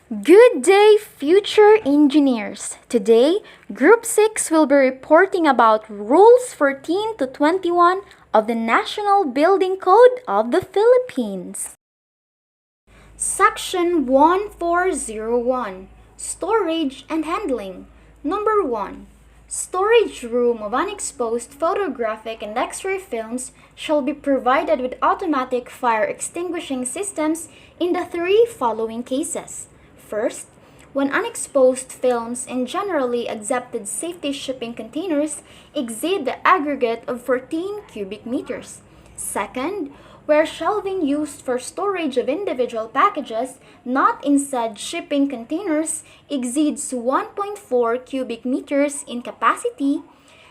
Good day, future engineers. Today, Group 6 will be reporting about Rules 14 to 21 of the National Building Code of the Philippines. Section 1401, Storage and Handling. Number 1. Storage room of unexposed photographic and X-ray films shall be provided with automatic fire extinguishing systems in the three following cases. First, when unexposed films in generally accepted safety shipping containers exceed the aggregate of 14 cubic meters. Second, where shelving used for storage of individual packages not in said shipping containers exceeds 1.4 cubic meters in capacity.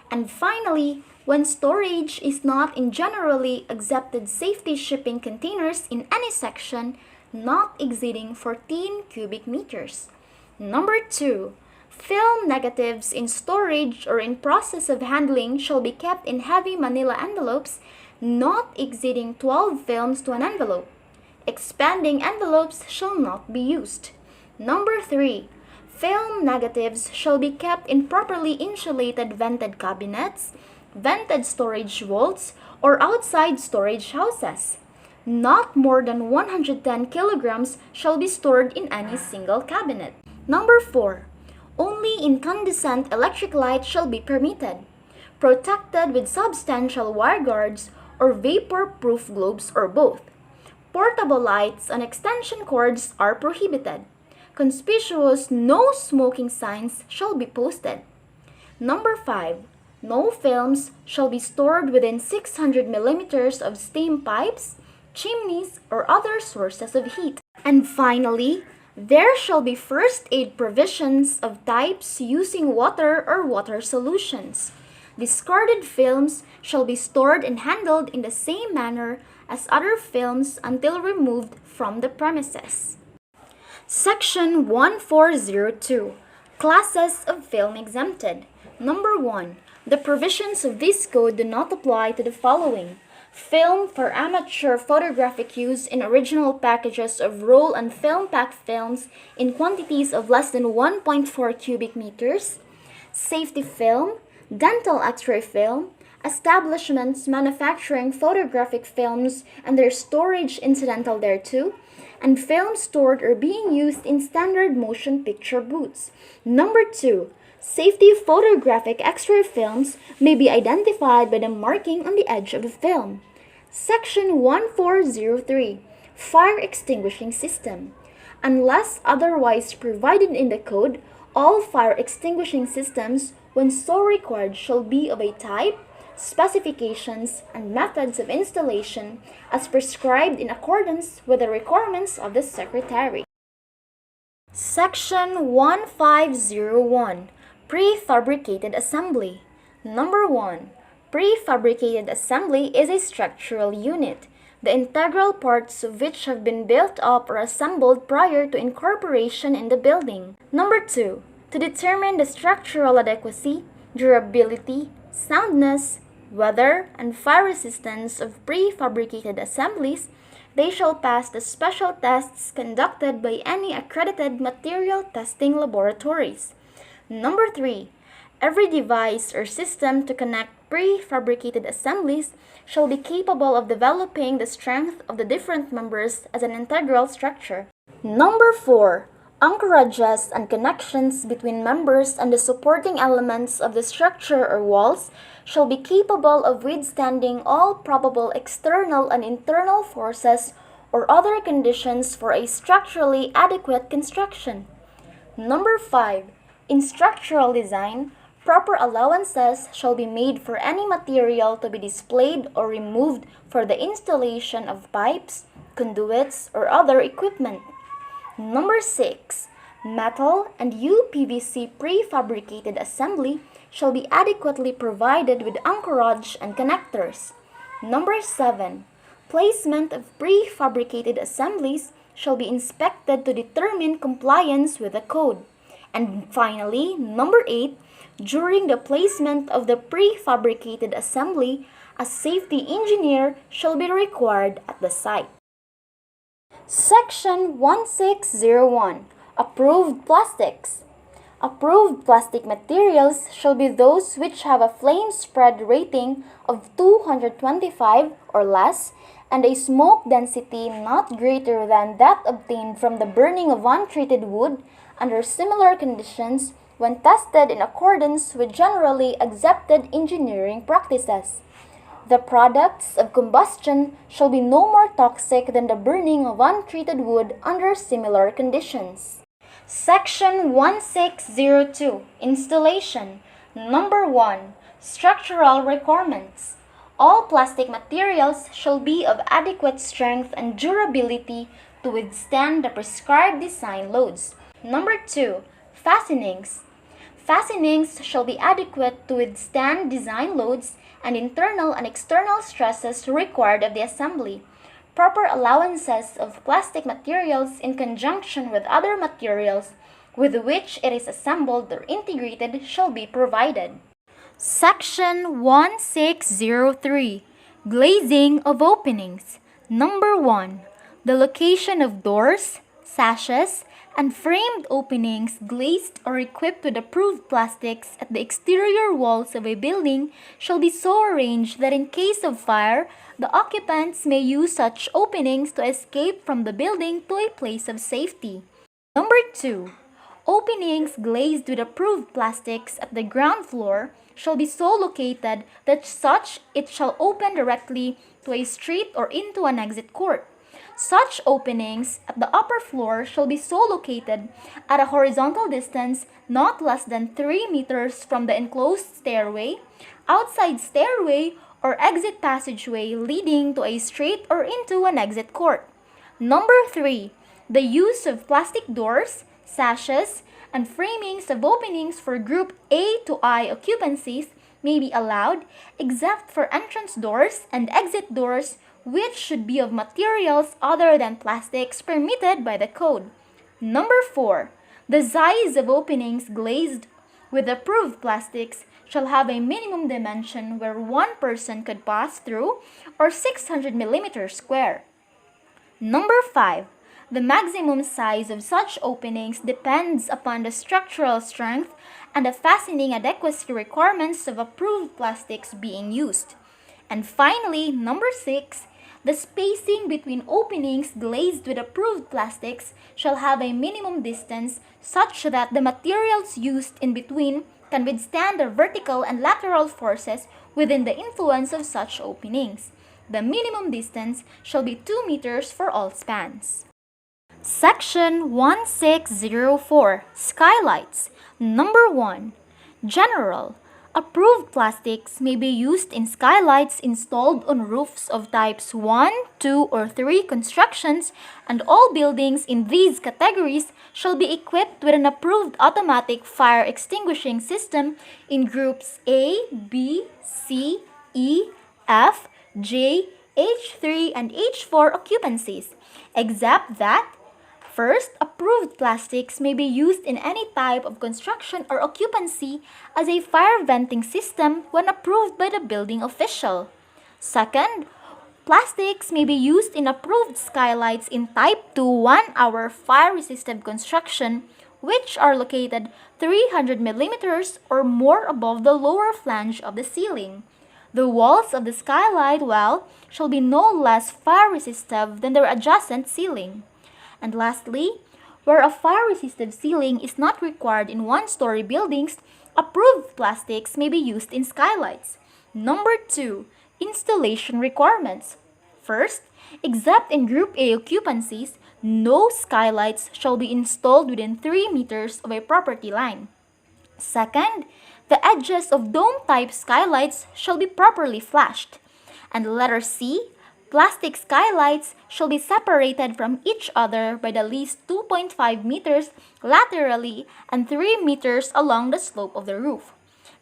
And finally, when storage is not in generally accepted safety shipping containers in any section not exceeding 14 cubic meters. Number 2. Film negatives in storage or in process of handling shall be kept in heavy manila envelopes not exceeding 12 films to an envelope. Expanding envelopes shall not be used. Number 3. Film negatives shall be kept in properly insulated vented cabinets, vented storage vaults, or outside storage houses. Not more than 110 kilograms shall be stored in any single cabinet. Number 4. Only incandescent electric light shall be permitted, protected with substantial wire guards or vapor-proof globes or both. Portable lights and extension cords are prohibited. Conspicuous no smoking signs shall be posted. Number 5. No films shall be stored within 600 millimeters of steam pipes, chimneys, or other sources of heat. And finally, there shall be first aid provisions of types using water or water solutions. Discarded films shall be stored and handled in the same manner as other films until removed from the premises. Section 1402. Classes of film exempted. Number 1. The provisions of this code do not apply to the following: film for amateur photographic use in original packages of roll and film packed films in quantities of less than 1.4 cubic meters, safety film, dental x-ray film, establishments manufacturing photographic films and their storage incidental thereto, and films stored or being used in standard motion picture booths. Number 2. Safety photographic X-ray films may be identified by the marking on the edge of the film. Section 1403. Fire Extinguishing System. Unless otherwise provided in the code, all fire extinguishing systems, when so required, shall be of a type, specifications, and methods of installation as prescribed in accordance with the requirements of the Secretary. Section 1501. Prefabricated assembly. Number 1. Prefabricated assembly is a structural unit, the integral parts of which have been built up or assembled prior to incorporation in the building. Number 2. To determine the structural adequacy, durability, soundness, weather, and fire resistance of prefabricated assemblies, they shall pass the special tests conducted by any accredited material testing laboratories. Number 3. Every device or system to connect prefabricated assemblies shall be capable of developing the strength of the different members as an integral structure. Number 4. Anchorages and connections between members and the supporting elements of the structure or walls shall be capable of withstanding all probable external and internal forces or other conditions for a structurally adequate construction. Number 5. In structural design, proper allowances shall be made for any material to be displayed or removed for the installation of pipes, conduits, or other equipment. Number 6. Metal and UPVC prefabricated assembly shall be adequately provided with anchorage and connectors. Number 7. Placement of prefabricated assemblies shall be inspected to determine compliance with the code. And finally, number 8. During the placement of the prefabricated assembly, a safety engineer shall be required at the site. Section 1601. Approved plastics. Approved plastic materials shall be those which have a flame spread rating of 225 or less and a smoke density not greater than that obtained from the burning of untreated wood under similar conditions when tested in accordance with generally accepted engineering practices. The products of combustion shall be no more toxic than the burning of untreated wood under similar conditions. Section 1602 Installation. Number 1. Structural requirements. All plastic materials shall be of adequate strength and durability to withstand the prescribed design loads. Number 2. Fastenings. Fastenings shall be adequate to withstand design loads and internal and external stresses required of the assembly. Proper allowances of plastic materials in conjunction with other materials with which it is assembled or integrated shall be provided. Section 1603 Glazing of openings. Number 1. The location of doors, sashes, and framed openings glazed or equipped with approved plastics at the exterior walls of a building shall be so arranged that in case of fire, the occupants may use such openings to escape from the building to a place of safety. Number 2. Openings glazed with approved plastics at the ground floor shall be so located that such it shall open directly to a street or into an exit court. Such openings at the upper floor shall be so located at a horizontal distance not less than 3 meters from the enclosed stairway, outside stairway, or exit passageway leading to a street or into an exit court. Number 3. The use of plastic doors, sashes, and framings of openings for group A to I occupancies may be allowed except for entrance doors and exit doors which should be of materials other than plastics permitted by the code. Number 4. The size of openings glazed with approved plastics shall have a minimum dimension where one person could pass through or 600 millimeters square. Number 5. The maximum size of such openings depends upon the structural strength and the fastening adequacy requirements of approved plastics being used. And finally, number 6. The spacing between openings glazed with approved plastics shall have a minimum distance such that the materials used in between can withstand the vertical and lateral forces within the influence of such openings. The minimum distance shall be 2 meters for all spans. Section 1604 Skylights. Number 1. General. Approved plastics may be used in skylights installed on roofs of types 1, 2, or 3 constructions, and all buildings in these categories shall be equipped with an approved automatic fire extinguishing system in groups A, B, C, E, F, J, H3, and H4 occupancies, except that first, approved plastics may be used in any type of construction or occupancy as a fire venting system when approved by the building official. Second, plastics may be used in approved skylights in type 2 1-hour fire-resistive construction which are located 300 millimeters or more above the lower flange of the ceiling. The walls of the skylight well shall be no less fire-resistive than their adjacent ceiling. And lastly, where a fire-resistive ceiling is not required in one-story buildings, approved plastics may be used in skylights. Number 2. Installation requirements. First, except in Group A occupancies, no skylights shall be installed within 3 meters of a property line. Second, the edges of dome-type skylights shall be properly flashed. And letter C, plastic skylights shall be separated from each other by the least 2.5 meters laterally and 3 meters along the slope of the roof.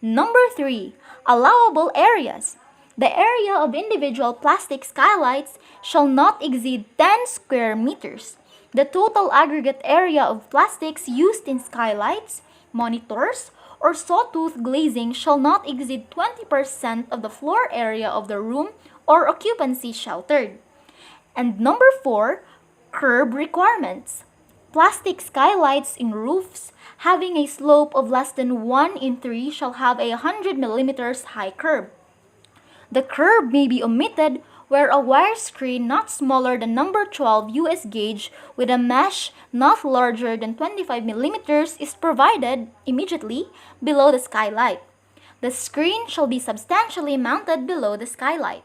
Number 3. Allowable areas. The area of individual plastic skylights shall not exceed 10 square meters. The total aggregate area of plastics used in skylights, monitors, or sawtooth glazing shall not exceed 20% of the floor area of the room or occupancy sheltered. And number 4, curb requirements. Plastic skylights in roofs having a slope of less than 1 in 3 shall have a 100 millimeters high curb. The curb may be omitted where a wire screen not smaller than number 12 US gauge with a mesh not larger than 25 millimeters is provided immediately below the skylight. The screen shall be substantially mounted below the skylight.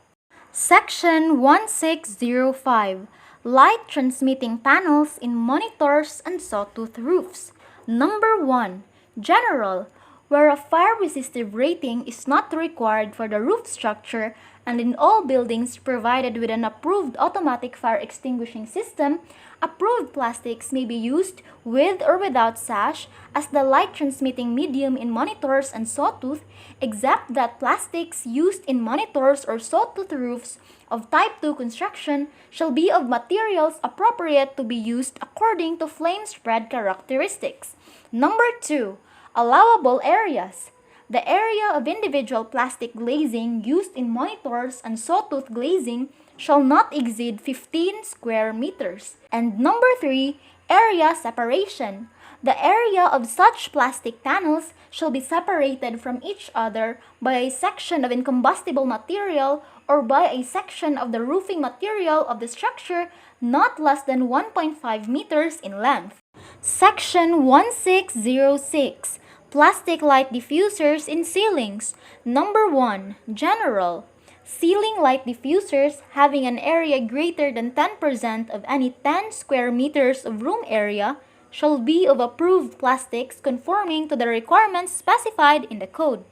Section 1605. Light transmitting panels in monitors and sawtooth roofs. Number 1. General, where a fire-resistive rating is not required for the roof structure and in all buildings provided with an approved automatic fire extinguishing system, approved plastics may be used with or without sash as the light transmitting medium in monitors and sawtooth, except that plastics used in monitors or sawtooth roofs of type 2 construction shall be of materials appropriate to be used according to flame spread characteristics. Number 2. Allowable areas. The area of individual plastic glazing used in monitors and sawtooth glazing shall not exceed 15 square meters. And number 3. Area separation. The area of such plastic panels shall be separated from each other by a section of incombustible material or by a section of the roofing material of the structure not less than 1.5 meters in length. Section 1606. Plastic light diffusers in ceilings. Number 1. General. Ceiling light diffusers having an area greater than 10% of any 10 square meters of room area shall be of approved plastics conforming to the requirements specified in the code.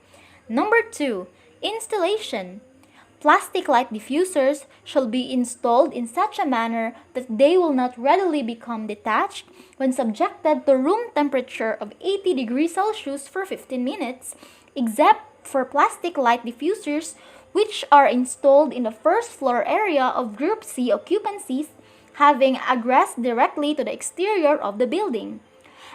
Number 2. Installation. Plastic light diffusers shall be installed in such a manner that they will not readily become detached when subjected to room temperature of 80 degrees Celsius for 15 minutes, except for plastic light diffusers which are installed in the first floor area of Group C occupancies having egress directly to the exterior of the building,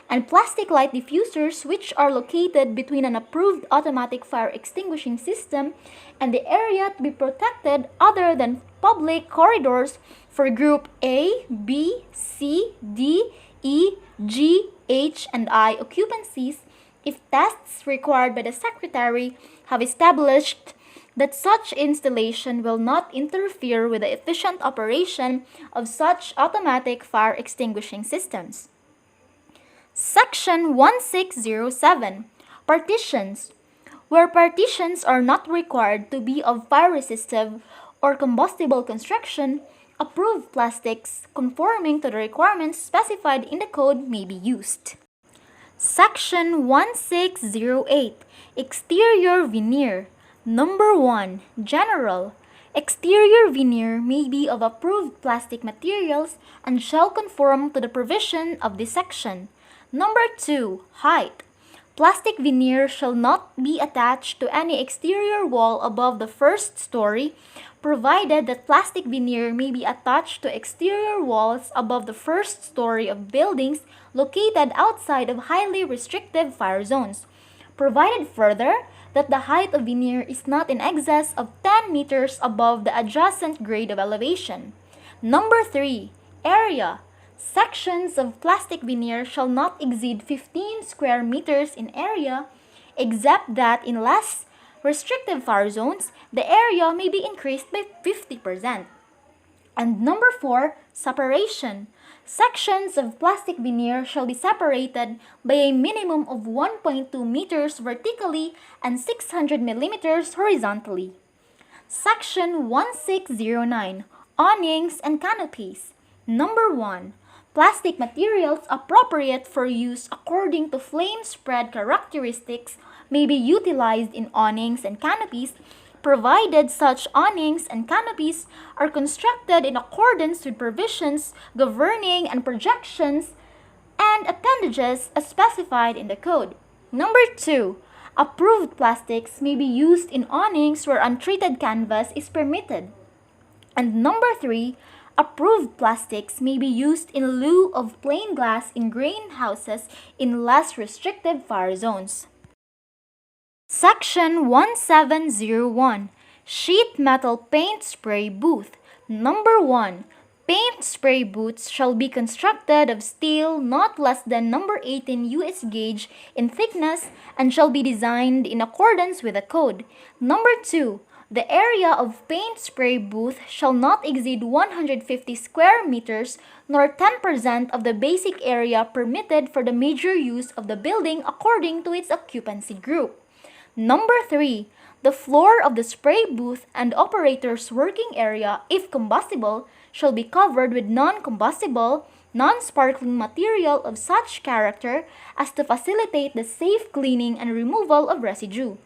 and plastic light diffusers which are located between an approved automatic fire extinguishing system and the area to be protected other than public corridors for Group A, B, C, D, E, G, H, and I occupancies if tests required by the Secretary have established that such installation will not interfere with the efficient operation of such automatic fire extinguishing systems. Section 1607. Partitions. Where partitions are not required to be of fire-resistive or combustible construction, approved plastics conforming to the requirements specified in the code may be used. Section 1608. Exterior veneer. Number 1. General. Exterior veneer may be of approved plastic materials and shall conform to the provision of this section. Number 2. Height. Plastic veneer shall not be attached to any exterior wall above the first story, provided that plastic veneer may be attached to exterior walls above the first story of buildings located outside of highly restrictive fire zones, provided further that the height of veneer is not in excess of 10 meters above the adjacent grade of elevation. Number 3. Area. Sections of plastic veneer shall not exceed 15 square meters in area, except that in less restrictive fire zones, the area may be increased by 50%. And number 4. Separation. Sections of plastic veneer shall be separated by a minimum of 1.2 meters vertically and 600 millimeters horizontally. Section 1609. Awnings and canopies. Number 1. Plastic materials appropriate for use according to flame spread characteristics may be utilized in awnings and canopies, provided such awnings and canopies are constructed in accordance with provisions governing and projections and appendages as specified in the code. Number 2. Approved plastics may be used in awnings where untreated canvas is permitted. And number 3. Approved plastics may be used in lieu of plain glass in greenhouses in less restrictive fire zones. Section 1701. Sheet metal paint spray booth. Number 1. Paint spray booths shall be constructed of steel not less than number 18 US gauge in thickness and shall be designed in accordance with the code. Number 2. The area of paint spray booth shall not exceed 150 square meters nor 10% of the basic area permitted for the major use of the building according to its occupancy group. Number 3. The floor of the spray booth and operator's working area, if combustible, shall be covered with non-combustible, non-sparkling material of such character as to facilitate the safe cleaning and removal of residue.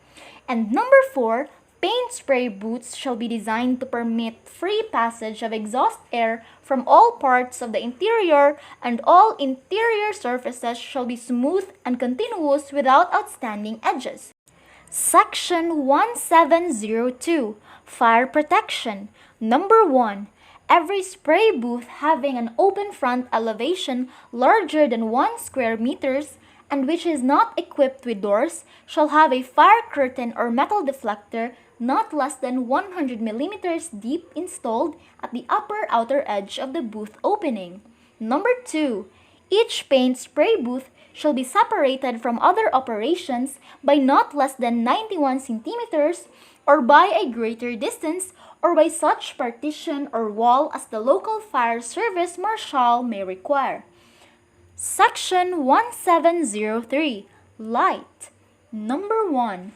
And number 4, paint spray booths shall be designed to permit free passage of exhaust air from all parts of the interior, and all interior surfaces shall be smooth and continuous without outstanding edges. Section 1702, Fire Protection. Number 1. Every spray booth having an open front elevation larger than 1 square meters and which is not equipped with doors shall have a fire curtain or metal deflector not less than 100 millimeters deep installed at the upper outer edge of the booth opening. Number 2. Each paint spray booth shall be separated from other operations by not less than 91 centimeters or by a greater distance or by such partition or wall as the local fire service marshal may require. Section 1703, Light. Number 1.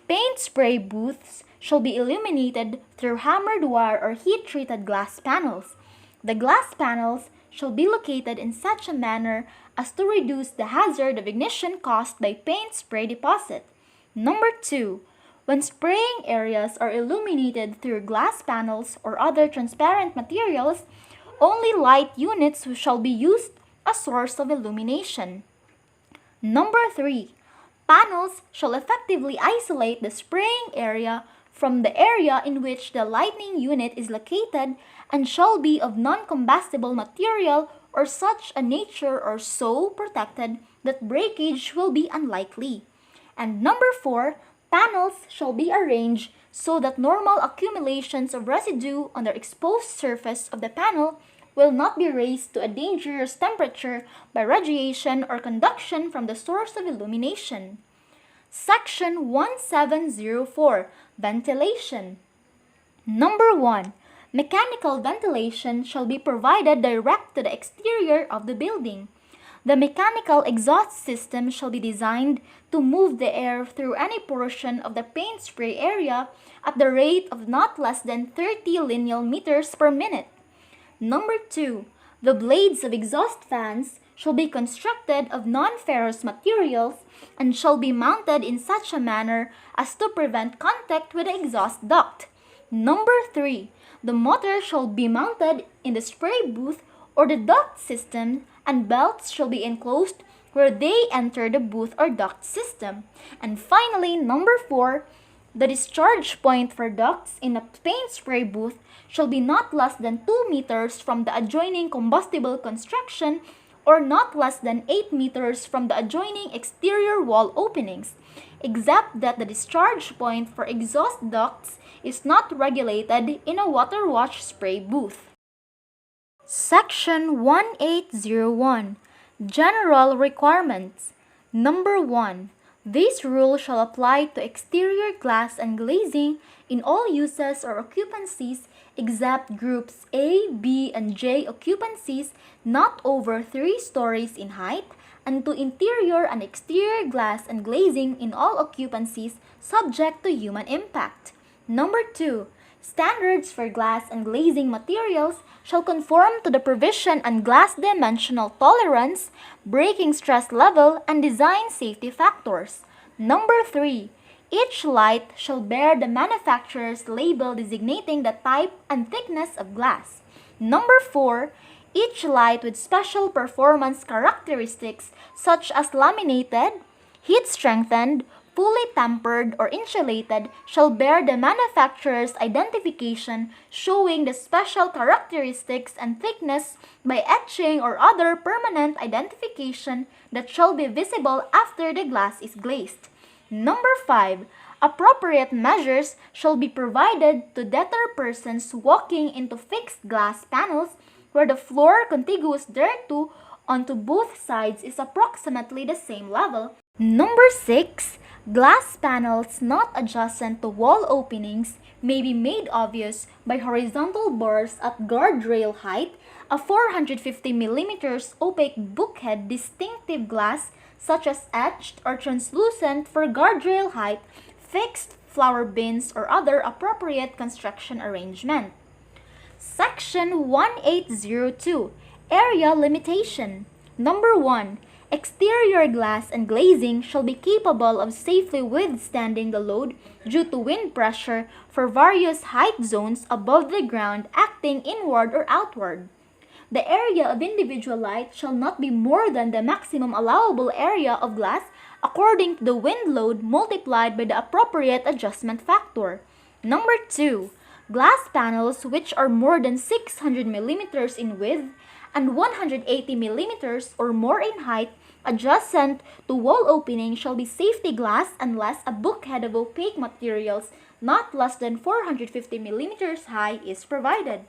Paint spray booths shall be illuminated through hammered wire or heat-treated glass panels. The glass panels shall be located in such a manner as to reduce the hazard of ignition caused by paint spray deposit. Number 2. When spraying areas are illuminated through glass panels or other transparent materials, only light units shall be used as source of illumination. Number 3. Panels shall effectively isolate the spraying area from the area in which the lighting unit is located and shall be of non-combustible material or such a nature or so protected that breakage will be unlikely. And number 4, panels shall be arranged so that normal accumulations of residue on the exposed surface of the panel will not be raised to a dangerous temperature by radiation or conduction from the source of illumination. Section 1704, Ventilation. Number 1. Mechanical ventilation shall be provided direct to the exterior of the building. The mechanical exhaust system shall be designed to move the air through any portion of the paint spray area at the rate of not less than 30 lineal meters per minute. Number 2. The blades of exhaust fans shall be constructed of non-ferrous materials and shall be mounted in such a manner as to prevent contact with the exhaust duct. Number 3. The motor shall be mounted in the spray booth or the duct system, and belts shall be enclosed where they enter the booth or duct system. And finally, number 4, the discharge point for ducts in a paint spray booth shall be not less than 2 meters from the adjoining combustible construction or not less than 8 meters from the adjoining exterior wall openings, except that the discharge point for exhaust ducts is not regulated in a water wash spray booth. Section 1801, General Requirements. Number 1. This rule shall apply to exterior glass and glazing in all uses or occupancies except groups A, B, and J occupancies not over 3 stories in height, and to interior and exterior glass and glazing in all occupancies subject to human impact. Number 2. Standards for glass and glazing materials shall conform to the provision and glass dimensional tolerance, breaking stress level, and design safety factors. Number 3. Each light shall bear the manufacturer's label designating the type and thickness of glass. Number 4. Each light with special performance characteristics such as laminated, heat-strengthened, fully tempered, or insulated shall bear the manufacturer's identification showing the special characteristics and thickness by etching or other permanent identification that shall be visible after the glass is glazed. Number 5. Appropriate measures shall be provided to deter persons walking into fixed glass panels where the floor contiguous thereto onto both sides is approximately the same level. Number 6. Glass panels not adjacent to wall openings may be made obvious by horizontal bars at guardrail height, a 450 mm opaque bulkhead distinctive glass such as etched or translucent for guardrail height, fixed flower bins or other appropriate construction arrangement. Section 1802. Area limitation. Number 1. Exterior glass and glazing shall be capable of safely withstanding the load due to wind pressure for various height zones above the ground acting inward or outward. The area of individual light shall not be more than the maximum allowable area of glass according to the wind load multiplied by the appropriate adjustment factor. Number 2. Glass panels which are more than 600 mm in width and 180 mm or more in height adjacent to wall opening shall be safety glass unless a bulkhead of opaque materials not less than 450 mm high is provided.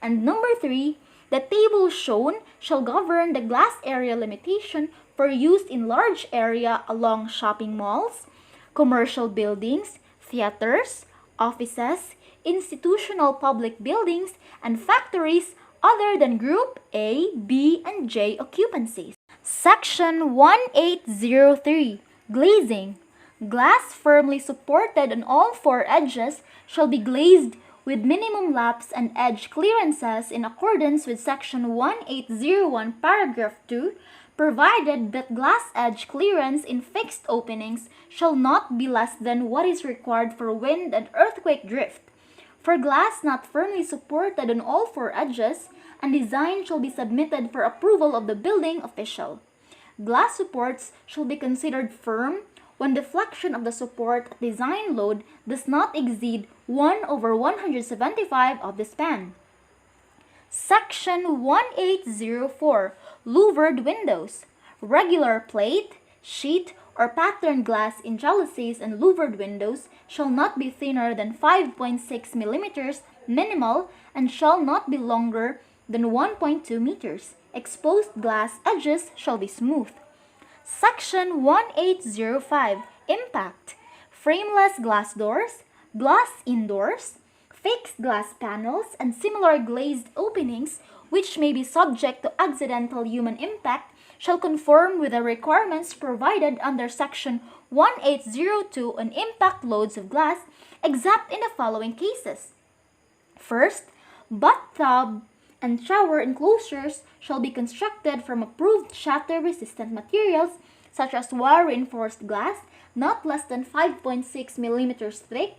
And number 3, the table shown shall govern the glass area limitation for use in large area along shopping malls, commercial buildings, theaters, offices, institutional public buildings, and factories other than Group A, B, and J occupancies. Section 1803. Glazing. Glass firmly supported on all four edges shall be glazed with minimum laps and edge clearances in accordance with Section 1801 paragraph 2, provided that glass edge clearance in fixed openings shall not be less than what is required for wind and earthquake drift. For glass not firmly supported on all four edges, and design shall be submitted for approval of the building official. Glass supports shall be considered firm when deflection of the support at design load does not exceed 1/175 of the span. Section 1804. Louvered windows. Regular plate, sheet, or patterned glass in jalousies and louvered windows shall not be thinner than 5.6 mm minimal and shall not be longer than 1.2 meters. Exposed glass edges shall be smooth. Section 1805. Impact. Frameless glass doors, glass indoors, fixed glass panels, and similar glazed openings which may be subject to accidental human impact shall conform with the requirements provided under Section 1802 on impact loads of glass, except in the following cases. First, bathtub and shower enclosures shall be constructed from approved shatter-resistant materials such as wire-reinforced glass not less than 5.6 mm thick,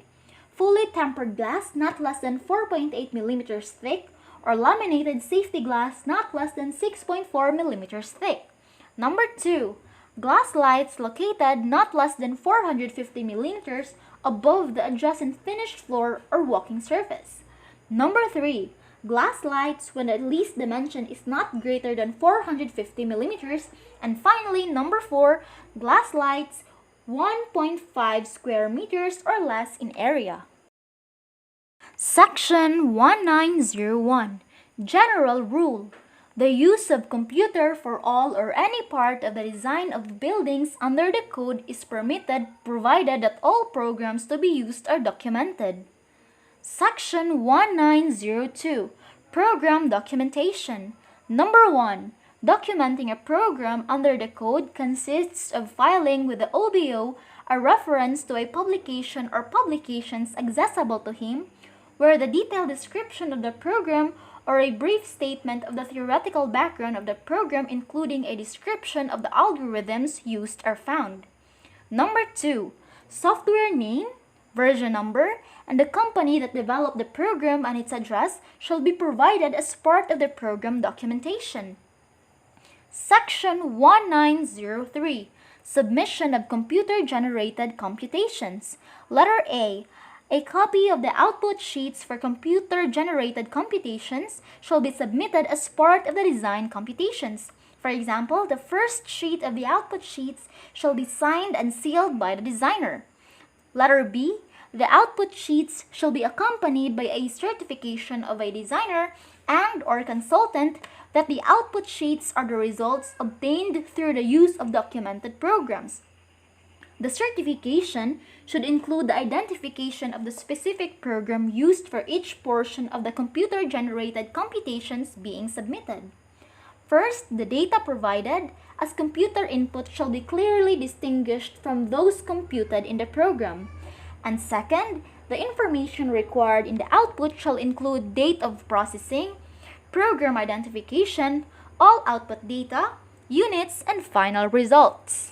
fully tempered glass not less than 4.8 mm thick, or laminated safety glass not less than 6.4 mm thick. Number 2. Glass lights located not less than 450 mm above the adjacent finished floor or walking surface. Number 3. Glass lights when the least dimension is not greater than 450 mm. And finally, number 4. Glass lights 1.5 square meters or less in area. Section 1901. General Rule. The use of computer for all or any part of the design of buildings under the code is permitted provided that all programs to be used are documented. Section 1902. Program Documentation. Number 1. Documenting a program under the code consists of filing with the OBO a reference to a publication or publications accessible to him, where the detailed description of the program or a brief statement of the theoretical background of the program including a description of the algorithms used are found. Number 2. Software name, version number, and the company that developed the program and its address shall be provided as part of the program documentation. Section 1903. Submission of computer-generated computations. Letter A. A copy of the output sheets for computer-generated computations shall be submitted as part of the design computations. For example, the first sheet of the output sheets shall be signed and sealed by the designer. Letter B. The output sheets shall be accompanied by a certification of a designer and/or consultant that the output sheets are the results obtained through the use of documented programs. The certification should include the identification of the specific program used for each portion of the computer-generated computations being submitted. First, the data provided as computer input shall be clearly distinguished from those computed in the program. And second, the information required in the output shall include date of processing, program identification, all output data, units, and final results.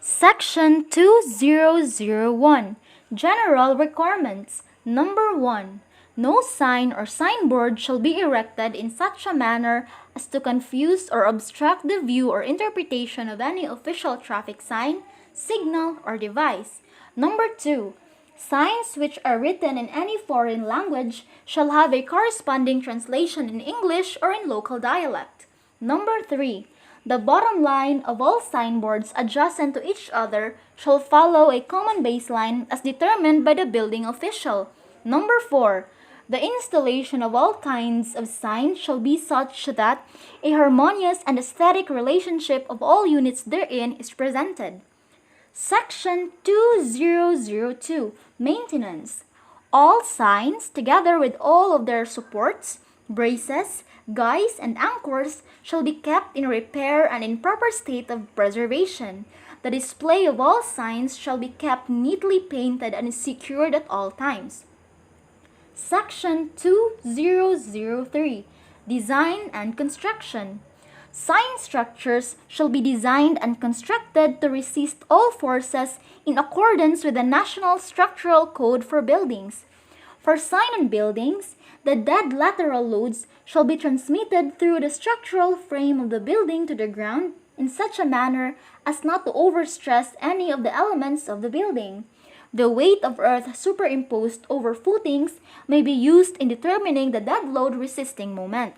Section 2001 General Requirements. Number 1. No sign or signboard shall be erected in such a manner as to confuse or obstruct the view or interpretation of any official traffic sign, signal, or device. Number 2. Signs which are written in any foreign language shall have a corresponding translation in English or in local dialect. Number 3. The bottom line of all signboards adjacent to each other shall follow a common baseline as determined by the building official. Number 4. The installation of all kinds of signs shall be such that a harmonious and aesthetic relationship of all units therein is presented. Section 2002 Maintenance. All signs, together with all of their supports, braces, guys, and anchors, shall be kept in repair and in proper state of preservation. The display of all signs shall be kept neatly painted and secured at all times. Section 2003 Design and Construction. Sign structures shall be designed and constructed to resist all forces in accordance with the National Structural Code for Buildings. For sign on buildings, the dead lateral loads shall be transmitted through the structural frame of the building to the ground in such a manner as not to overstress any of the elements of the building. The weight of earth superimposed over footings may be used in determining the dead load resisting moment.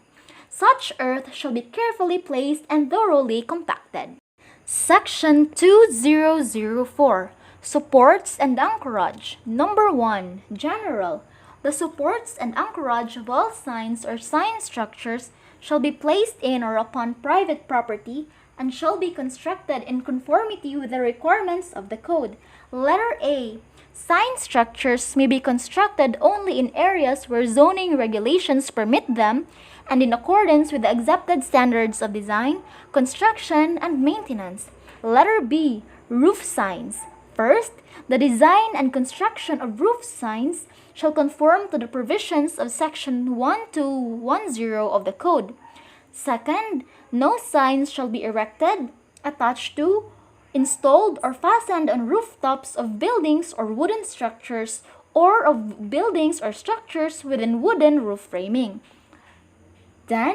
Such earth shall be carefully placed and thoroughly compacted. Section 2004 Supports and Anchorage. Number 1. General. The supports and anchorage of all signs or sign structures shall be placed in or upon private property and shall be constructed in conformity with the requirements of the code. Letter A. Sign structures may be constructed only in areas where zoning regulations permit them and in accordance with the accepted standards of design, construction, and maintenance. Letter B. Roof signs. First, the design and construction of roof signs shall conform to the provisions of Section 1210 of the Code. Second, no signs shall be erected, attached to, installed, or fastened on rooftops of buildings or wooden structures or of buildings or structures within wooden roof framing. Then,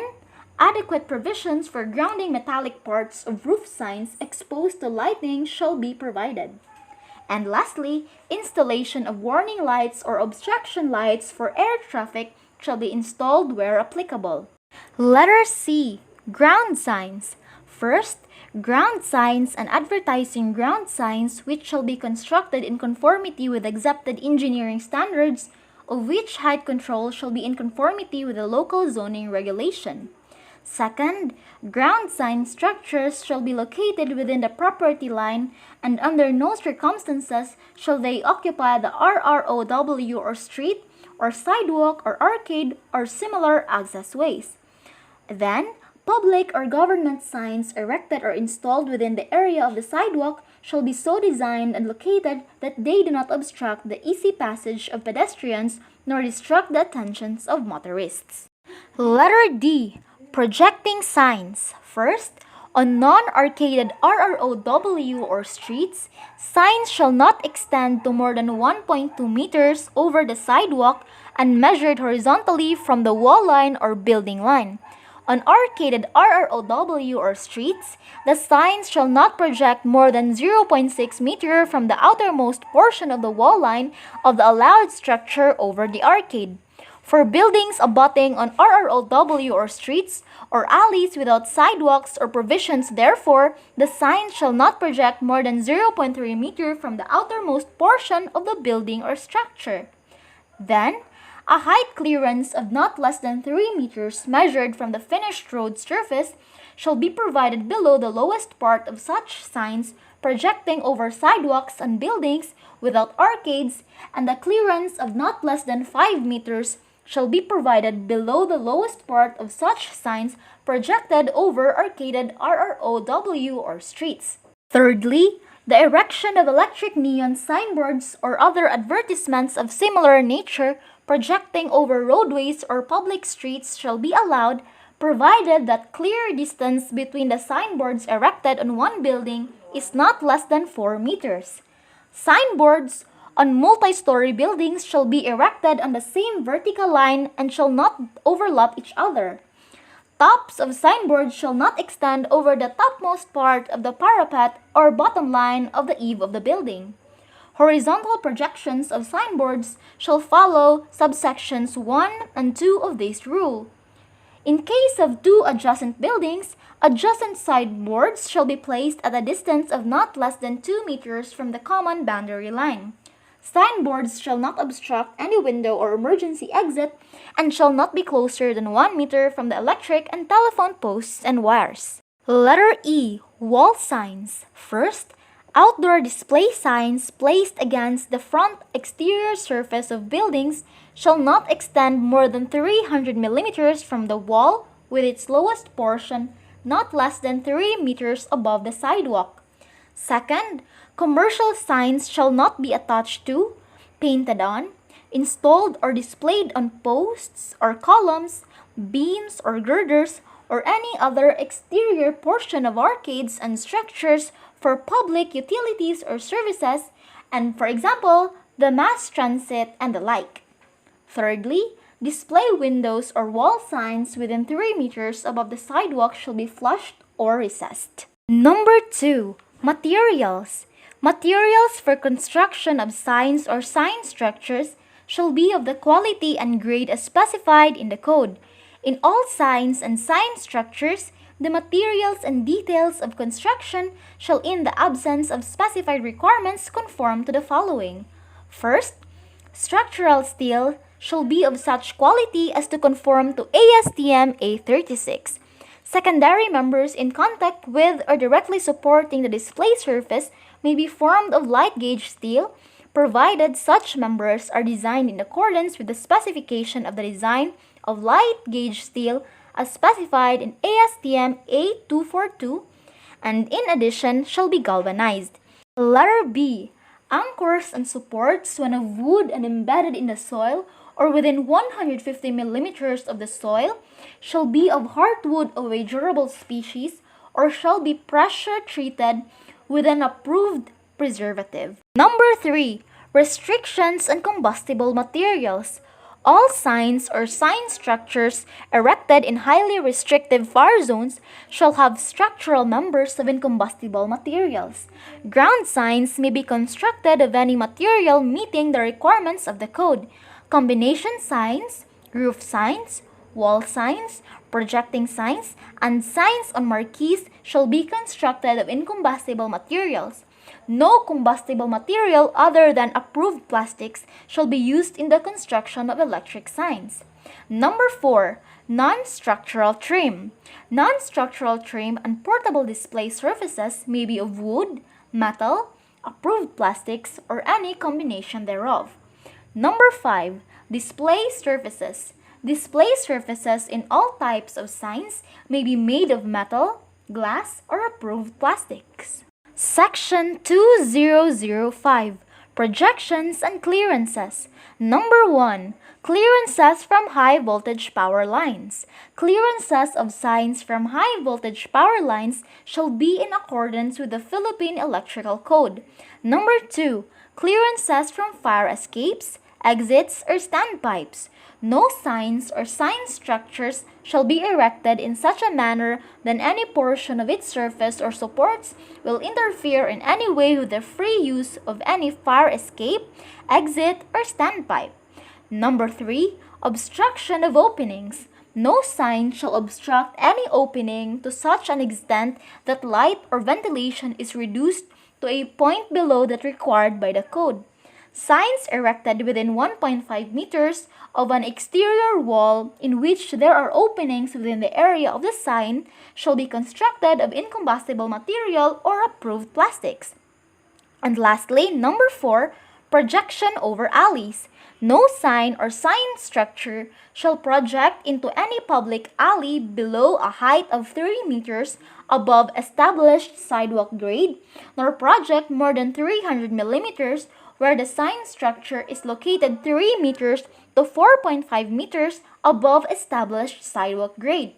adequate provisions for grounding metallic parts of roof signs exposed to lightning shall be provided. And lastly, installation of warning lights or obstruction lights for air traffic shall be installed where applicable. Letter C. Ground signs. First, ground signs and advertising ground signs which shall be constructed in conformity with accepted engineering standards, of which height control shall be in conformity with the local zoning regulation. Second, ground sign structures shall be located within the property line and under no circumstances shall they occupy the RROW or street or sidewalk or arcade or similar access ways. Then, public or government signs erected or installed within the area of the sidewalk shall be so designed and located that they do not obstruct the easy passage of pedestrians nor distract the attentions of motorists. Letter D. Projecting signs. First, on non-arcaded RROW or streets, signs shall not extend to more than 1.2 meters over the sidewalk and measured horizontally from the wall line or building line. On arcaded RROW or streets, the signs shall not project more than 0.6 meter from the outermost portion of the wall line of the allowed structure over the arcade. For buildings abutting on RROW or streets or alleys without sidewalks or provisions, therefore, the signs shall not project more than 0.3 meter from the outermost portion of the building or structure. Then, A height clearance of not less than 3 meters measured from the finished road surface shall be provided below the lowest part of such signs projecting over sidewalks and buildings without arcades, and a clearance of not less than 5 meters shall be provided below the lowest part of such signs projected over arcaded RROW or streets. Thirdly, the erection of electric neon signboards or other advertisements of similar nature projecting over roadways or public streets shall be allowed, provided that clear distance between the signboards erected on one building is not less than 4 meters. Signboards on multi-story buildings shall be erected on the same vertical line and shall not overlap each other. Tops of signboards shall not extend over the topmost part of the parapet or bottom line of the eave of the building. Horizontal projections of signboards shall follow subsections 1 and 2 of this rule. In case of two adjacent buildings, adjacent signboards shall be placed at a distance of not less than 2 meters from the common boundary line. Signboards shall not obstruct any window or emergency exit and shall not be closer than 1 meter from the electric and telephone posts and wires. Letter E. Wall signs. First, outdoor display signs placed against the front exterior surface of buildings shall not extend more than 300 millimeters from the wall with its lowest portion not less than 3 meters above the sidewalk. Second, commercial signs shall not be attached to, painted on, installed or displayed on posts or columns, beams or girders, or any other exterior portion of arcades and structures for public utilities or services, and for example, the mass transit and the like. Thirdly, display windows or wall signs within 3 meters above the sidewalk shall be flushed or recessed. Number 2. Materials. Materials for construction of signs or sign structures shall be of the quality and grade as specified in the code. In all signs and sign structures, the materials and details of construction shall, in the absence of specified requirements, conform to the following. First, structural steel shall be of such quality as to conform to ASTM A36. Secondary members in contact with or directly supporting the display surface may be formed of light gauge steel, provided such members are designed in accordance with the specification of the design of light gauge steel as specified in ASTM A242, and in addition shall be galvanized. Letter B. Anchors and supports, when of wood and embedded in the soil or within 150 millimeters of the soil, shall be of hardwood of a durable species or shall be pressure treated with an approved preservative. Number 3. Restrictions on combustible materials. All signs or sign structures erected in highly restrictive fire zones shall have structural members of incombustible materials. Ground signs may be constructed of any material meeting the requirements of the code. Combination signs, roof signs, wall signs, projecting signs, and signs on marquees shall be constructed of incombustible materials. No combustible material other than approved plastics shall be used in the construction of electric signs. Number 4. Non-structural trim. Non-structural trim and portable display surfaces may be of wood, metal, approved plastics, or any combination thereof. Number 5. Display surfaces. Display surfaces in all types of signs may be made of metal, glass, or approved plastics. Section 2005. Projections and clearances. Number 1. Clearances from high voltage power lines. Clearances of signs from high voltage power lines shall be in accordance with the Philippine Electrical Code. Number 2. Clearances from fire escapes, exits, or standpipes. No signs or sign structures shall be erected in such a manner that any portion of its surface or supports will interfere in any way with the free use of any fire escape, exit, or standpipe. Number 3. Obstruction of openings. No sign shall obstruct any opening to such an extent that light or ventilation is reduced to a point below that required by the code. Signs erected within 1.5 meters of an exterior wall in which there are openings within the area of the sign shall be constructed of incombustible material or approved plastics. And lastly, number 4, projection over alleys. No sign or sign structure shall project into any public alley below a height of 30 meters above established sidewalk grade, nor project more than 300 millimeters where the sign structure is located 3 meters to 4.5 meters above established sidewalk grade.